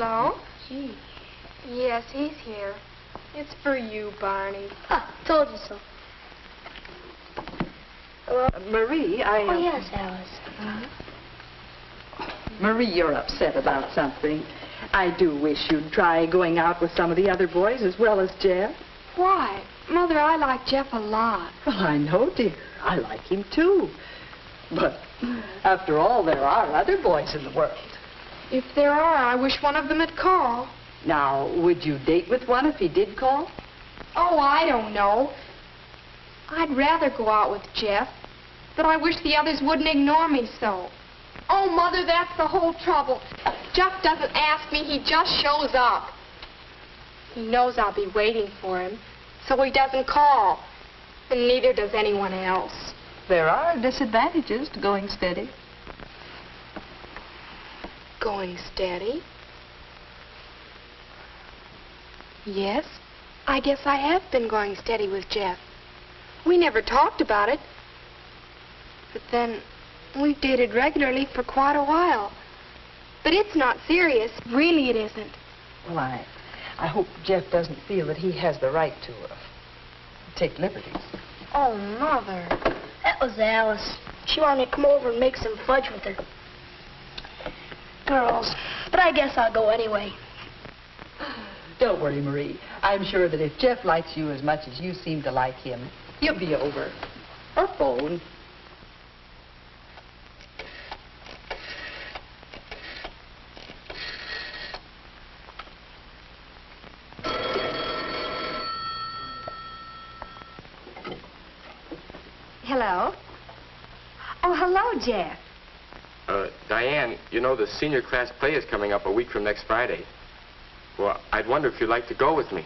Hello? Gee. Yes, he's here. It's for you, Barney. Told you so. Hello? Marie, Oh, yes, Alice. Marie, you're upset about something. I do wish you'd try going out with some of the other boys as well as Jeff. Why? Mother, I like Jeff a lot. Well, I know, dear. I like him, too. But after all, there are other boys in the world. If there are, I wish one of them had called. Now, would you date with one if he did call? Oh, I don't know. I'd rather go out with Jeff, but I wish the others wouldn't ignore me so. Oh, Mother, that's the whole trouble. Jeff doesn't ask me, he just shows up. He knows I'll be waiting for him, so he doesn't call. And neither does anyone else. There are disadvantages to going steady. Going steady? Yes, I guess I have been going steady with Jeff. We never talked about it. But then, we've dated regularly for quite a while. But it's not serious. Really, it isn't. Well, I hope Jeff doesn't feel that he has the right to take liberties. Oh, Mother. That was Alice. She wanted me to come over and make some fudge with her. Girls. But I guess I'll go anyway. Don't worry, Marie. I'm sure that if Jeff likes you as much as you seem to like him, he'll be over. Or phone. Hello? Oh, hello, Jeff. Diane, you know the senior class play is coming up a week from next Friday. Well, I'd wonder if you'd like to go with me.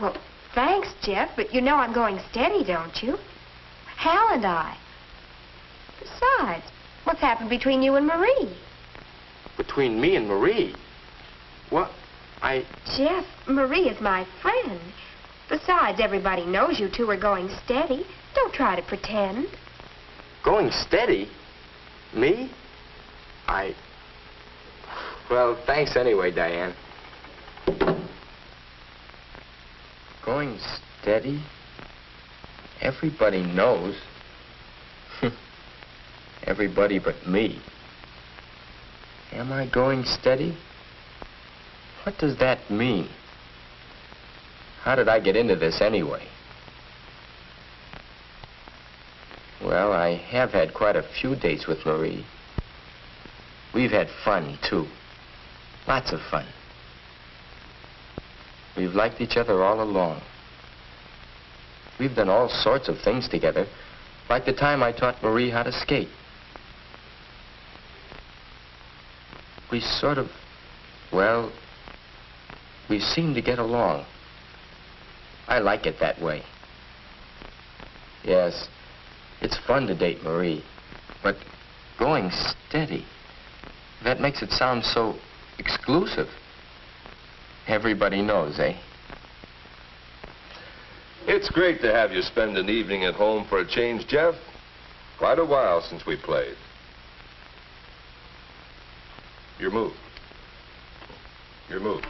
Well, thanks, Jeff, but you know I'm going steady, don't you? Hal and I. Besides, what's happened between you and Marie? Between me and Marie? What? Jeff, Marie is my friend. Besides, everybody knows you two are going steady. Don't try to pretend. Going steady? Me? Well, thanks anyway, Diane. Going steady? Everybody knows. Everybody but me. Am I going steady? What does that mean? How did I get into this anyway? Well, I have had quite a few dates with Marie. We've had fun, too. Lots of fun. We've liked each other all along. We've done all sorts of things together, like the time I taught Marie how to skate. We sort of, well, we seem to get along. I like it that way. Yes, it's fun to date Marie, but going steady, that makes it sound so exclusive. Everybody knows, eh? It's great to have you spend an evening at home for a change, Jeff. Quite a while since we played. Your move. Your move.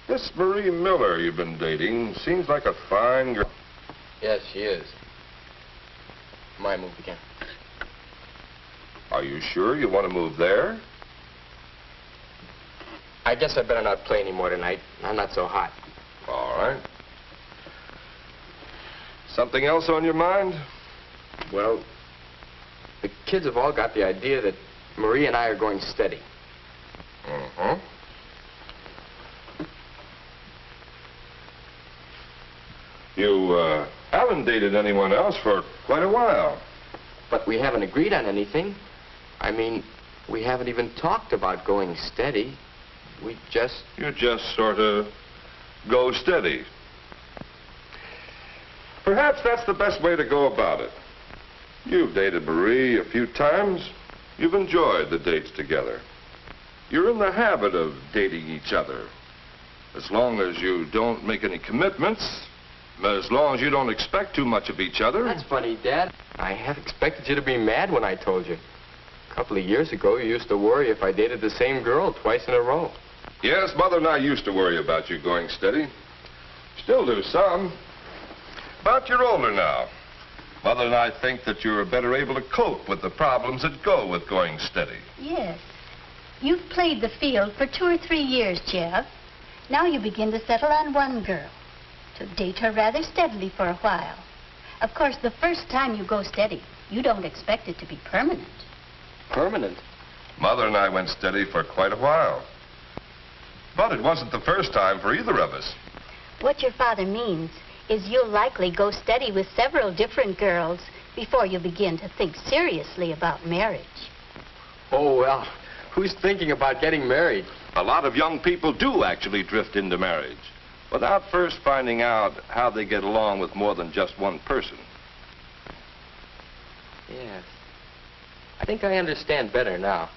This Marie Miller you've been dating seems like a fine girl. Yes, she is. My move again. Are you sure you want to move there? I guess I better not play anymore tonight. I'm not so hot. All right. Something else on your mind? Well, the kids have all got the idea that Marie and I are going steady. Uh-huh. You haven't dated anyone else for quite a while. But we haven't agreed on anything. I mean, we haven't even talked about going steady. You just sort of go steady. Perhaps that's the best way to go about it. You've dated Marie a few times. You've enjoyed the dates together. You're in the habit of dating each other. As long as you don't make any commitments, as long as you don't expect too much of each other. That's funny, Dad. I half expected you to be mad when I told you. couple of years ago, you used to worry if I dated the same girl twice in a row. Yes, Mother and I used to worry about you going steady. Still do some. But you're older now. Mother and I think that you're better able to cope with the problems that go with going steady. Yes. You've played the field for 2 or 3 years, Jeff. Now you begin to settle on one girl, to date her rather steadily for a while. Of course, the first time you go steady, you don't expect it to be permanent. Permanent? Mother and I went steady for quite a while. But it wasn't the first time for either of us. What your father means is you'll likely go steady with several different girls before you begin to think seriously about marriage. Oh, well, who's thinking about getting married? A lot of young people do actually drift into marriage without first finding out how they get along with more than just one person. Yes. I think I understand better now.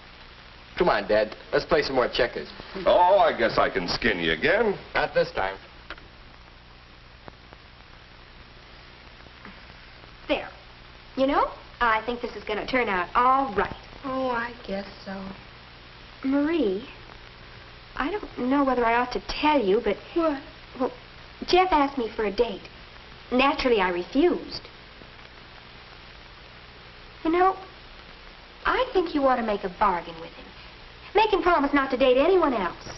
Come on, Dad. Let's play some more checkers. Oh, I guess I can skin you again. Not this time. There. You know, I think this is going to turn out all right. Oh, I guess so. Marie, I don't know whether I ought to tell you, but... What? Well, Jeff asked me for a date. Naturally, I refused. You know, I think you ought to make a bargain with him. Make him promise not to date anyone else.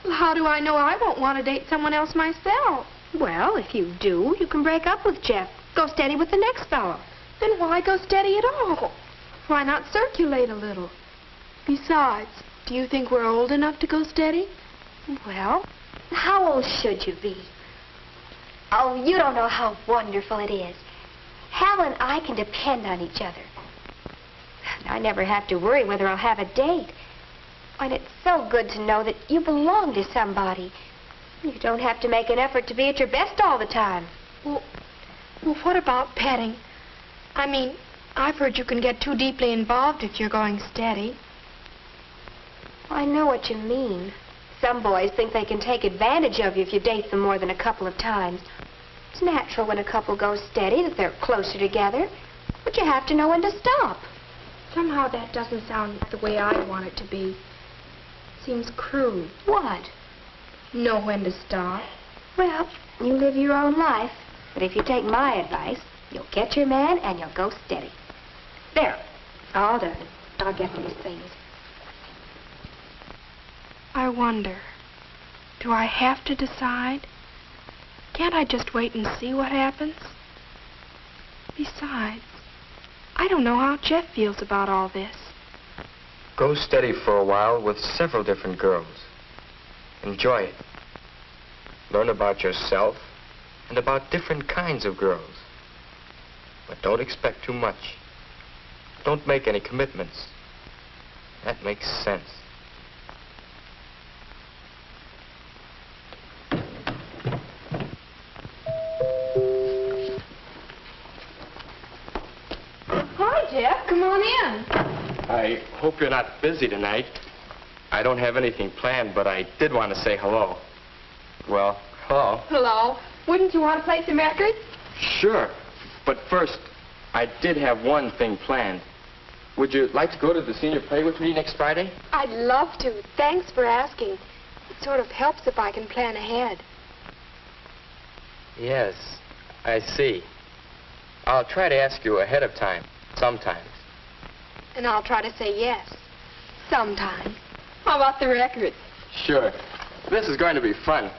Well, how do I know I won't want to date someone else myself? Well, if you do, you can break up with Jeff. Go steady with the next fellow. Then why go steady at all? Why not circulate a little? Besides, do you think we're old enough to go steady? Well, how old should you be? Oh, you don't know how wonderful it is. Hal and I can depend on each other. I never have to worry whether I'll have a date. And it's so good to know that you belong to somebody. You don't have to make an effort to be at your best all the time. Well, what about petting? I mean, I've heard you can get too deeply involved if you're going steady. I know what you mean. Some boys think they can take advantage of you if you date them more than a couple of times. It's natural when a couple goes steady that they're closer together, but you have to know when to stop. Somehow that doesn't sound the way I want it to be. Seems crude. What? Know when to stop. Well, you live your own life, but if you take my advice, you'll get your man and you'll go steady. There, all done. I'll get these things. I wonder, do I have to decide? Can't I just wait and see what happens? Besides, I don't know how Jeff feels about all this. Go steady for a while with several different girls. Enjoy it. Learn about yourself and about different kinds of girls. But don't expect too much. Don't make any commitments. That makes sense. Hi, Jeff. Come on in. I hope you're not busy tonight. I don't have anything planned, but I did want to say hello. Well, hello. Hello. Wouldn't you want to play some records? Sure. But first, I did have one thing planned. Would you like to go to the senior play with me next Friday? I'd love to. Thanks for asking. It sort of helps if I can plan ahead. Yes, I see. I'll try to ask you ahead of time, sometimes. And I'll try to say yes. Sometime. How about the records? Sure. This is going to be fun.